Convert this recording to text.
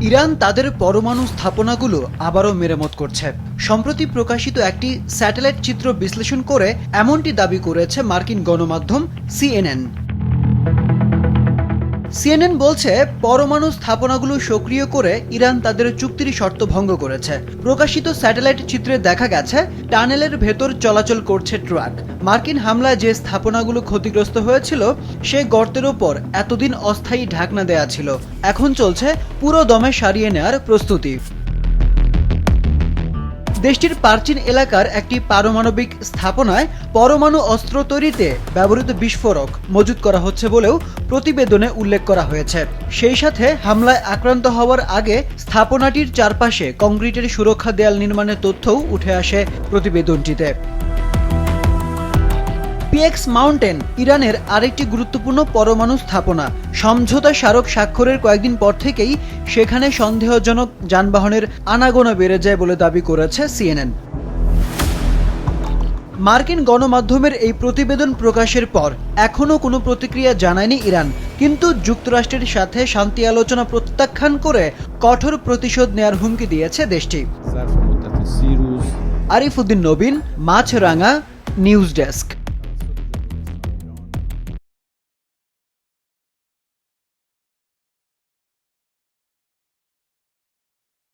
Iran তাদের পরমাণু স্থাপনাগুলো আবারও মেরামত করছে। সম্প্রতি প্রকাশিত একটি স্যাটেলাইট চিত্র বিশ্লেষণ করে এমনটি দাবি করেছে মার্কিন গণমাধ্যম সিএনএন। সিএনএন বলছে, পরমাণু স্থাপনাগুলো সক্রিয় করে ইরান তাদের চুক্তির শর্ত ভঙ্গ করেছে। প্রকাশিত স্যাটেলাইট চিত্রে দেখা গেছে টানেলের ভেতর চলাচল করছে ট্রাক। মার্কিন হামলায় যে স্থাপনাগুলো ক্ষতিগ্রস্ত হয়েছিল সে গর্তের ওপর এতদিন অস্থায়ী ঢাকনা দেয়া ছিল। এখন চলছে পুরো দমে সারিয়ে নেওয়ার প্রস্তুতি। দেশটির প্রাচীন এলাকার একটি পারমাণবিক স্থাপনায় পরমাণু অস্ত্র তৈরিতে ব্যবহৃত বিস্ফোরক মজুত করা হচ্ছে বলেও প্রতিবেদনে উল্লেখ করা হয়েছে। সেই সাথে হামলায় আক্রান্ত হওয়ার আগে স্থাপনাটির চারপাশে কংক্রিটের সুরক্ষা দেয়াল নির্মাণের তথ্যও উঠে আসে প্রতিবেদনটিতে। পিএক্স মাউন্টেন ইরানের আরেকটি গুরুত্বপূর্ণ পরমাণু স্থাপনা। সমঝোতা স্মারক স্বাক্ষরের কয়েকদিন পর থেকেই সেখানে সন্দেহজনক যানবাহনের আনাগোনা বেড়ে যায় বলে দাবি করেছে সিএনএন। মার্কিন গণমাধ্যমের এই প্রতিবেদন প্রকাশের পর এখনও কোনো প্রতিক্রিয়া জানায়নি ইরান, কিন্তু যুক্তরাষ্ট্রের সাথে শান্তি আলোচনা প্রত্যাখ্যান করে কঠোর প্রতিশোধ নেয়ার হুমকি দিয়েছে দেশটি। আরিফ উদ্দিন নবীন, মাছরাঙা, নিউজ ডেস্ক।